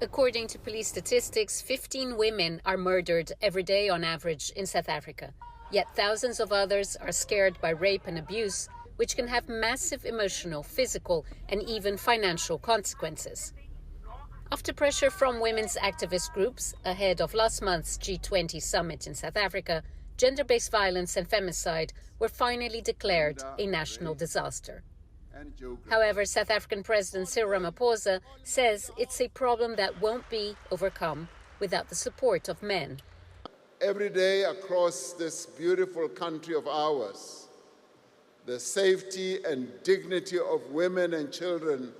According to police statistics, 15 women are murdered every day on average in South Africa. Yet thousands of others are scared by rape and abuse, which can have massive emotional, physical, and even financial consequences. After pressure from women's activist groups ahead of last month's G20 summit in South Africa, gender-based violence and femicide were finally declared a national disaster. However, South African President Cyril Ramaphosa says it's a problem that won't be overcome without the support of men. Every day across this beautiful country of ours, the safety and dignity of women and children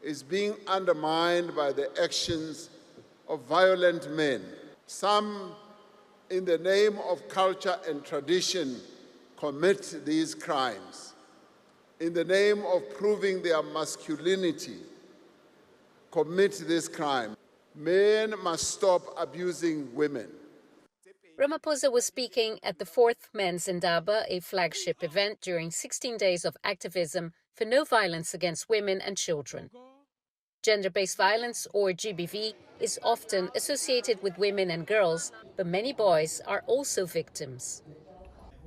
is being undermined by the actions of violent men. Some, in the name of culture and tradition, commit these crimes. In the name of proving their masculinity, commit this crime. Men must stop abusing women. Ramaphosa was speaking at the 4th Men's Indaba, a flagship event during 16 days of activism for no violence against women and children. Gender-based violence, or GBV, is often associated with women and girls, but many boys are also victims.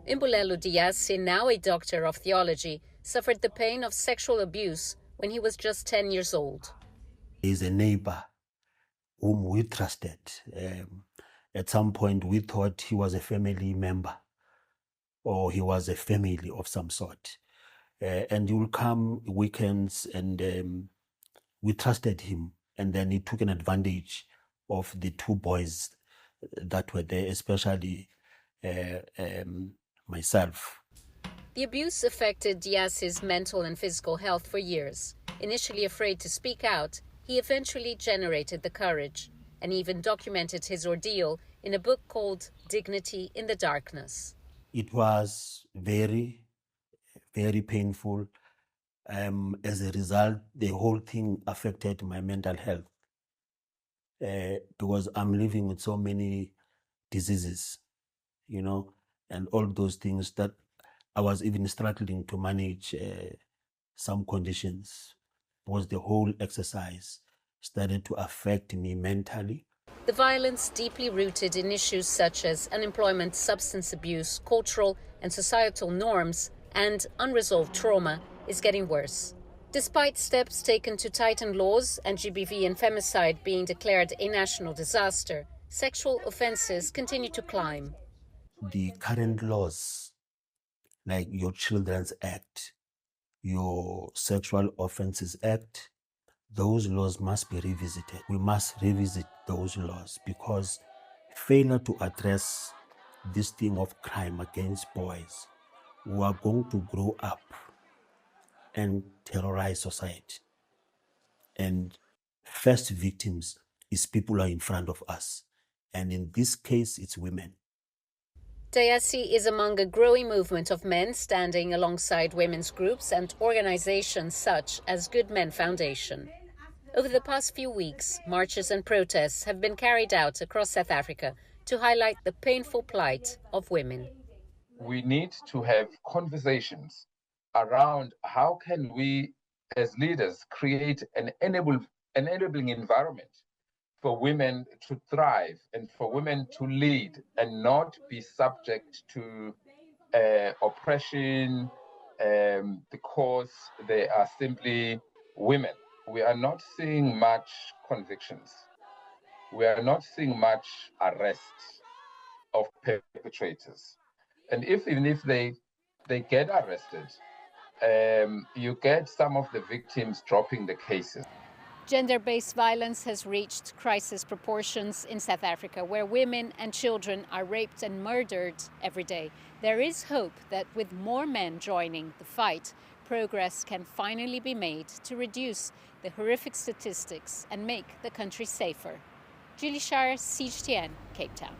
Imbulelo Diasi, now a doctor of theology, suffered the pain of sexual abuse when he was just 10 years old. He's a neighbor whom we trusted. At some point, we thought he was a family member or he was a family of some sort. And he would come weekends and we trusted him. And then he took an advantage of the two boys that were there, especially myself. The abuse affected Diasi's mental and physical health for years. Initially afraid to speak out, he eventually generated the courage and even documented his ordeal in a book called Dignity in the Darkness. It was very, very painful. As a result, the whole thing affected my mental health because I'm living with so many diseases, and all those things that I was even struggling to manage some conditions because the whole exercise started to affect me mentally. The violence, deeply rooted in issues such as unemployment, substance abuse, cultural and societal norms, and unresolved trauma, is getting worse. Despite steps taken to tighten laws and GBV and femicide being declared a national disaster, sexual offences continue to climb. The current laws, like your Children's Act, your Sexual Offences Act, those laws must be revisited. We must revisit those laws because failure to address this thing of crime against boys who are going to grow up and terrorize society. And first victims is people who are in front of us. And in this case, it's women. Diasi is among a growing movement of men standing alongside women's groups and organizations such as Good Men Foundation. Over the past few weeks, marches and protests have been carried out across South Africa to highlight the painful plight of women. We need to have conversations around how can we, as leaders, create an enabling environment for women to thrive and for women to lead and not be subject to oppression because they are simply women. We are not seeing much convictions. We are not seeing much arrests of perpetrators. And even if they get arrested, you get some of the victims dropping the cases. Gender-based violence has reached crisis proportions in South Africa, where women and children are raped and murdered every day. There is hope that with more men joining the fight, progress can finally be made to reduce the horrific statistics and make the country safer. Julie Shire, CGTN, Cape Town.